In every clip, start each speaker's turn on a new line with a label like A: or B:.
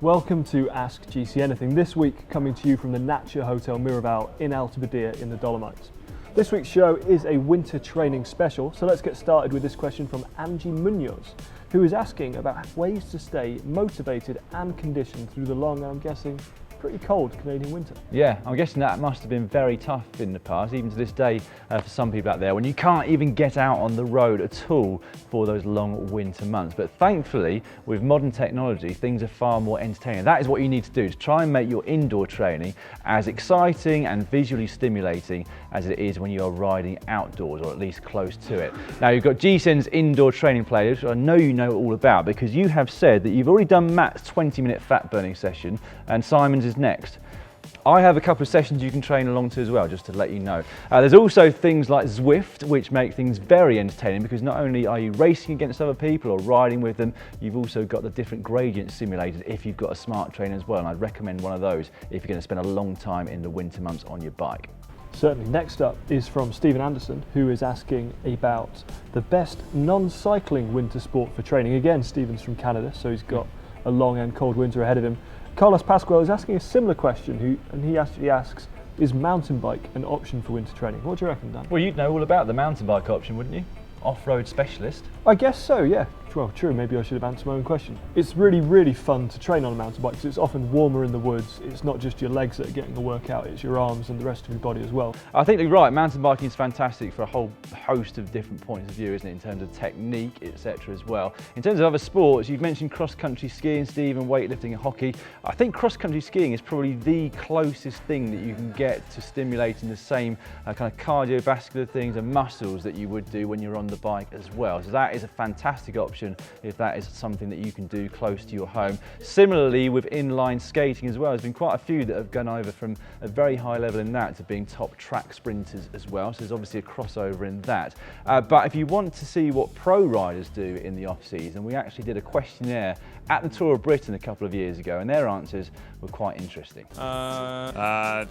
A: Welcome to Ask GC Anything, this week coming to you from the Nature Hotel Miraval in Alpe in the Dolomites. This week's show is a winter training special, so let's get started with this question from Angie Munoz, who is asking about ways to stay motivated and conditioned through the long, I'm guessing, pretty cold Canadian winter.
B: Yeah, I'm guessing that must have been very tough in the past, even to this day for some people out there, when you can't even get out on the road at all for those long winter months. But thankfully, with modern technology, things are far more entertaining. That is what you need to do, to try and make your indoor training as exciting and visually stimulating as it is when you are riding outdoors, or at least close to it. Now, you've got GCN's indoor training playlist, which I know you know all about, because you have said that you've already done Matt's 20-minute fat burning session, and Simon's is next. I have a couple of sessions you can train along to as well, just to let you know. There's also things like Zwift, which make things very entertaining, because not only are you racing against other people or riding with them, you've also got the different gradients simulated if you've got a smart trainer as well, and I'd recommend one of those if you're going to spend a long time in the winter months on your bike.
A: Certainly. Next up is from Stephen Anderson, who is asking about the best non-cycling winter sport for training. Again, Stephen's from Canada, so he's got a long and cold winter ahead of him. Carlos Pascual is asking a similar question, and he actually asks, is mountain bike an option for winter training? What do you reckon, Dan?
B: Well, you'd know all about the mountain bike option, wouldn't you? Off-road specialist.
A: I guess so, yeah. Well, true, maybe I should have answered my own question. It's really, really fun to train on a mountain bike because it's often warmer in the woods. It's not just your legs that are getting the workout, it's your arms and the rest of your body as well.
B: I think you're right, mountain biking is fantastic for a whole host of different points of view, isn't it, in terms of technique, etc. as well. In terms of other sports, you've mentioned cross-country skiing, Steve, and weightlifting and hockey. I think cross-country skiing is probably the closest thing that you can get to stimulating the same kind of cardiovascular things and muscles that you would do when you're on the bike as well. So that is a fantastic option if that is something that you can do close to your home. Similarly, with inline skating as well, there's been quite a few that have gone over from a very high level in that to being top track sprinters as well. So there's obviously a crossover in that. But if you want to see what pro riders do in the off season, we actually did a questionnaire at the Tour of Britain a couple of years ago, and their answers were quite interesting.
C: I've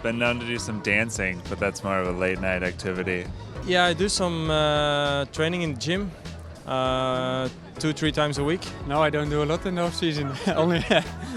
C: been known to do some dancing, but that's more of a late night activity.
D: Yeah, I do some training in the gym, 2-3 times a week. No, I don't do a lot in the off season.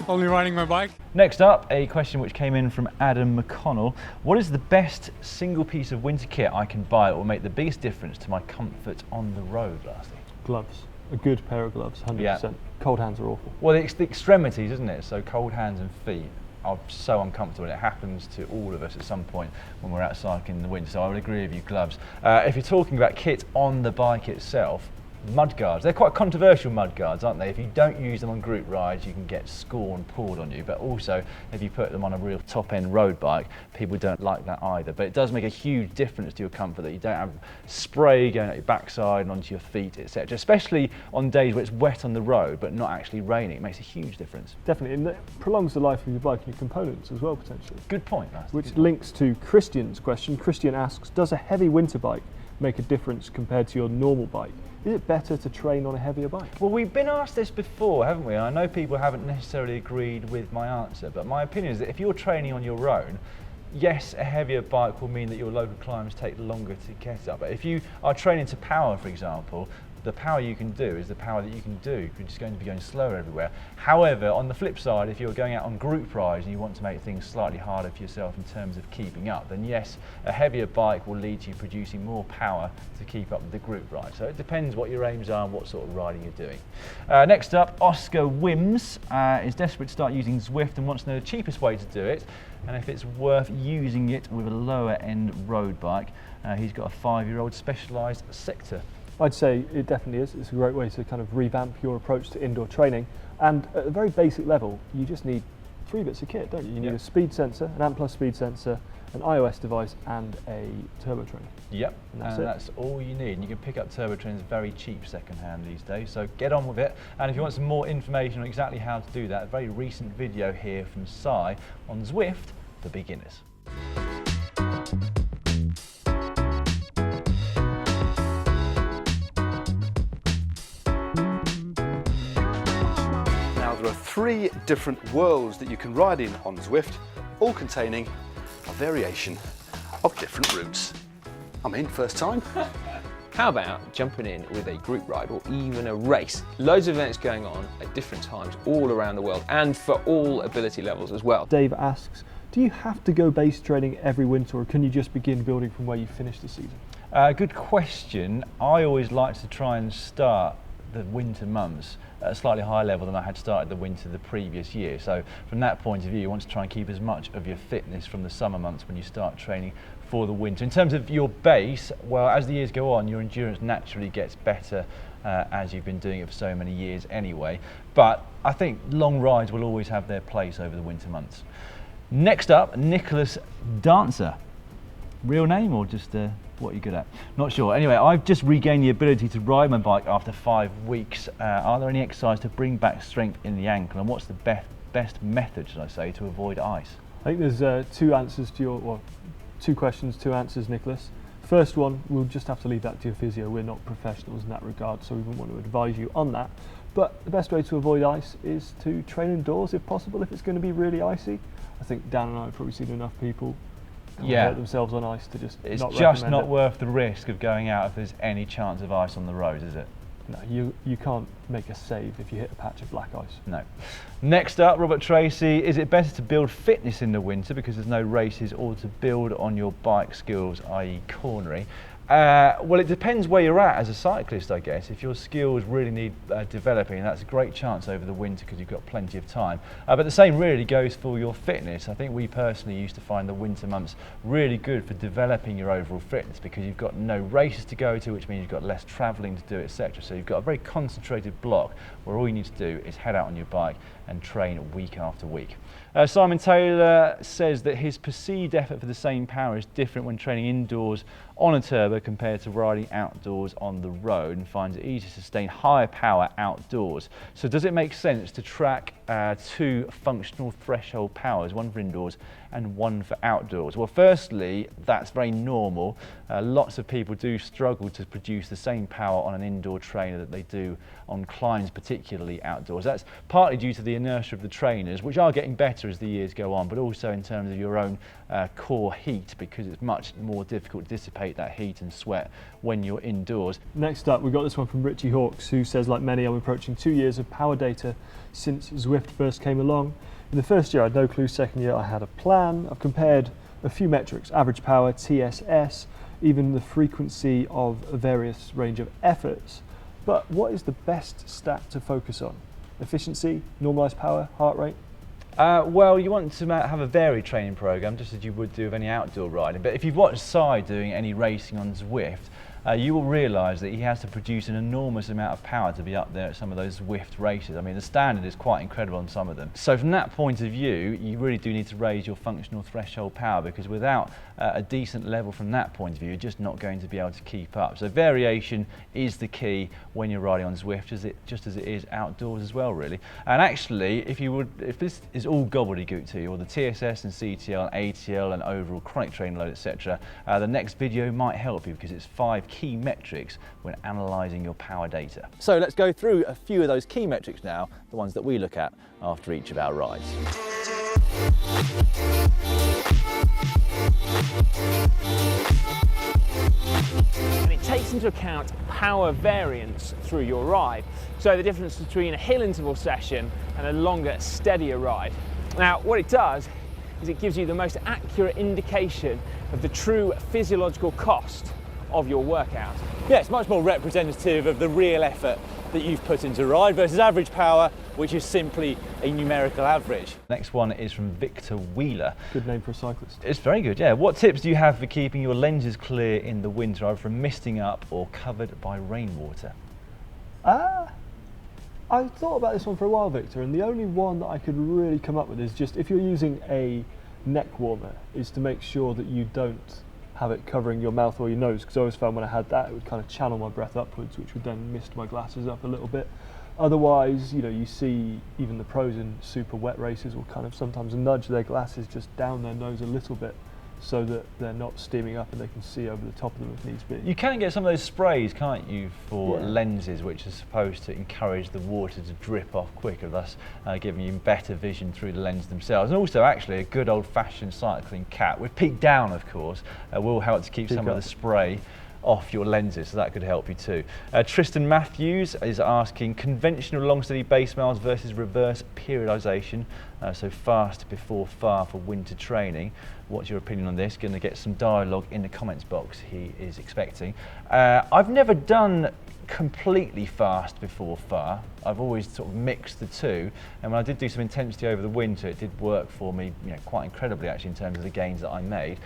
D: only riding my bike.
B: Next up, a question which came in from Adam McConnell. What is the best single piece of winter kit I can buy that will make the biggest difference to my comfort on the road, lastly?
A: Gloves. A good pair of gloves, 100%. Yeah. Cold hands are awful.
B: Well, it's the extremities, isn't it? So cold hands and feet are so uncomfortable, and it happens to all of us at some point when we're out cycling in the winter. So I would agree with you, gloves. If you're talking about kit on the bike itself, mudguards. They're quite controversial, mudguards, aren't they? If you don't use them on group rides, you can get scorn poured on you. But also, if you put them on a real top-end road bike, people don't like that either. But it does make a huge difference to your comfort that you don't have spray going at your backside and onto your feet, etc. Especially on days where it's wet on the road, but not actually raining. It makes a huge difference.
A: Definitely, and it prolongs the life of your bike and your components as well, potentially.
B: Good point, Master.
A: Which links to Christian's question. Christian asks, does a heavy winter bike make a difference compared to your normal bike? Is it better to train on a heavier bike?
B: Well, we've been asked this before, haven't we? I know people haven't necessarily agreed with my answer, but my opinion is that if you're training on your own, yes, a heavier bike will mean that your local climbs take longer to get up. But if you are training to power, for example, the power you can do is the power that you can do. You're just going to be going slower everywhere. However, on the flip side, if you're going out on group rides and you want to make things slightly harder for yourself in terms of keeping up, then yes, a heavier bike will lead to you producing more power to keep up with the group ride. So it depends what your aims are and what sort of riding you're doing. Next up, Oscar Wims is desperate to start using Zwift and wants to know the cheapest way to do it, and if it's worth using it with a lower end road bike. He's got a 5-year-old Specialized Sector.
A: I'd say it definitely is. It's a great way to kind of revamp your approach to indoor training. And at a very basic level, you just need 3 bits of kit, don't you? You need a speed sensor, an ANT+ speed sensor, an iOS device, and a turbo trainer.
B: Yep, and that's all you need. And you can pick up turbo trainers very cheap second-hand these days, so get on with it. And if you want some more information on exactly how to do that, a very recent video here from Cy on Zwift for beginners.
E: There are 3 different worlds that you can ride in on Zwift, all containing a variation of different routes. I'm in, first time.
F: How about jumping in with a group ride or even a race? Loads of events going on at different times all around the world and for all ability levels as well.
A: Dave asks, do you have to go base training every winter, or can you just begin building from where you finish the season?
B: Good question. I always like to try and start the winter months at a slightly higher level than I had started the winter the previous year. So from that point of view, you want to try and keep as much of your fitness from the summer months when you start training for the winter. In terms of your base, well, as the years go on, your endurance naturally gets better as you've been doing it for so many years anyway. But I think long rides will always have their place over the winter months. Next up, Nicholas Dancer. Real name or just what you're good at? Not sure. Anyway, I've just regained the ability to ride my bike after 5 weeks. Are there any exercises to bring back strength in the ankle, and what's the best method, should I say, to avoid ice?
A: I think there's two answers to your, well, 2 questions, 2 answers, Nicholas. First one, we'll just have to leave that to your physio. We're not professionals in that regard, so we wouldn't want to advise you on that. But the best way to avoid ice is to train indoors if possible, if it's going to be really icy. I think Dan and I have probably seen enough people hurt themselves on ice to just
B: it's
A: not
B: just
A: recommend
B: not
A: it.
B: worth the risk of going out if there's any chance of ice on the roads, is it?
A: No, you can't make a save if you hit a patch of black ice.
B: No. Next up, Robert Tracy, is it better to build fitness in the winter because there's no races, or to build on your bike skills, i.e. cornery? Well, it depends where you're at as a cyclist, I guess. If your skills really need developing, that's a great chance over the winter because you've got plenty of time. But the same really goes for your fitness. I think we personally used to find the winter months really good for developing your overall fitness because you've got no races to go to, which means you've got less travelling to do, etc. So you've got a very concentrated block where all you need to do is head out on your bike and train week after week. Simon Taylor says that his perceived effort for the same power is different when training indoors on a turbo compared to riding outdoors on the road, and finds it easier to sustain higher power outdoors. So does it make sense to track 2 functional threshold powers, one for indoors and one for outdoors? Well, firstly, that's very normal. Lots of people do struggle to produce the same power on an indoor trainer that they do on climbs, particularly outdoors. That's partly due to the inertia of the trainers, which are getting better as the years go on, but also in terms of your own core heat, because it's much more difficult to dissipate that heat and sweat when you're indoors.
A: Next up, we've got this one from Richie Hawks, who says, like many, I'm approaching 2 years of power data since Zwift first came along. In the first year I had no clue, second year I had a plan. I've compared a few metrics, average power, TSS, even the frequency of a various range of efforts. But what is the best stat to focus on? Efficiency, normalised power, heart rate?
B: Well, you want to have a varied training program, just as you would do with any outdoor riding. But if you've watched Si doing any racing on Zwift, you will realise that he has to produce an enormous amount of power to be up there at some of those Zwift races. I mean, the standard is quite incredible on some of them. So from that point of view, you really do need to raise your functional threshold power, because without a decent level from that point of view, you're just not going to be able to keep up. So variation is the key when you're riding on Zwift, just as it is outdoors as well, really. And actually, if this is all gobbledygook to you, or the TSS and CTL and ATL and overall chronic training load, etc., the next video might help you, because it's 5 key metrics when analysing your power data. So let's go through a few of those key metrics now, the ones that we look at after each of our rides.
G: And it takes into account power variance through your ride. So the difference between a hill interval session and a longer, steadier ride. Now, what it does is it gives you the most accurate indication of the true physiological cost of your workout.
H: Yeah, it's much more representative of the real effort that you've put into a ride versus average power, which is simply a numerical average.
B: Next one is from Victor Wheeler.
A: Good name for a cyclist.
B: It's very good, yeah. What tips do you have for keeping your lenses clear in the winter, either from misting up or covered by rainwater?
A: I thought about this one for a while, Victor, and the only one that I could really come up with is just, if you're using a neck warmer, is to make sure that you don't have it covering your mouth or your nose, because I always found when I had that it would kind of channel my breath upwards, which would then mist my glasses up a little bit. Otherwise, you know, you see even the pros in super wet races will kind of sometimes nudge their glasses just down their nose a little bit, so that they're not steaming up and they can see over the top of them if needs be.
B: You can get some of those sprays, can't you, for lenses, which are supposed to encourage the water to drip off quicker, thus giving you better vision through the lens themselves. And also, actually, a good old-fashioned cycling cap with peak down, of course, will help to keep some of the spray off your lenses, so that could help you too. Tristan Matthews is asking conventional long steady base miles versus reverse periodization, so fast before far for winter training. What's your opinion on this? Going to get some dialogue in the comments box, he is expecting. I've never done completely fast before far. I've always sort of mixed the two, and when I did do some intensity over the winter, it did work for me, you know, quite incredibly actually in terms of the gains that I made.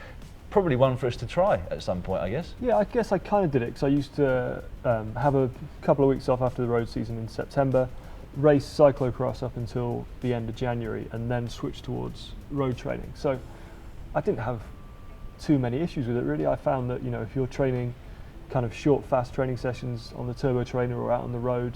B: Probably one for us to try at some point, I guess.
A: Yeah, I guess I kind of did it because I used to have a couple of weeks off after the road season in September, race cyclocross up until the end of January, and then switch towards road training. So I didn't have too many issues with it really. I found that, you know, if you're training kind of short, fast training sessions on the turbo trainer or out on the road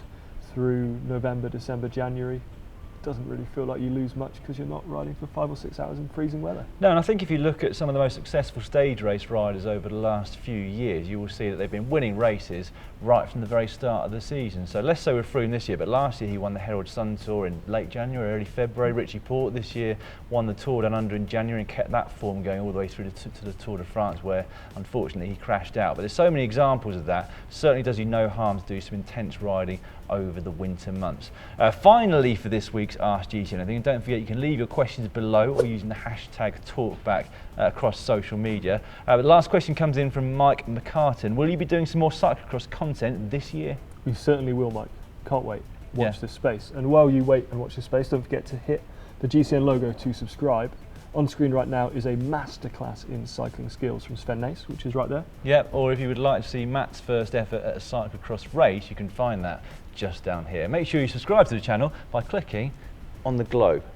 A: through November, December, January, it doesn't really feel like you lose much because you're not riding for 5 or 6 hours in freezing weather.
B: No, and I think if you look at some of the most successful stage race riders over the last few years, you will see that they've been winning races right from the very start of the season. So let's say we're Froome this year, but last year he won the Herald Sun Tour in late January, early February. Richie Porte this year won the Tour Down Under in January and kept that form going all the way through to the Tour de France, where unfortunately he crashed out. But there's so many examples of that. Certainly does you no harm to do some intense riding over the winter months. Finally for this week's Ask GCN, and don't forget you can leave your questions below or using the hashtag TalkBack across social media. The last question comes in from Mike McCartan. Will you be doing some more cyclocross content this year?
A: We certainly will, Mike. Can't wait. Watch this space. And while you wait and watch this space, don't forget to hit the GCN logo to subscribe. On screen right now is a masterclass in cycling skills from Sven Nys, which is right there.
B: Yep, or if you would like to see Matt's first effort at a cyclocross race, you can find that just down here. Make sure you subscribe to the channel by clicking on the globe.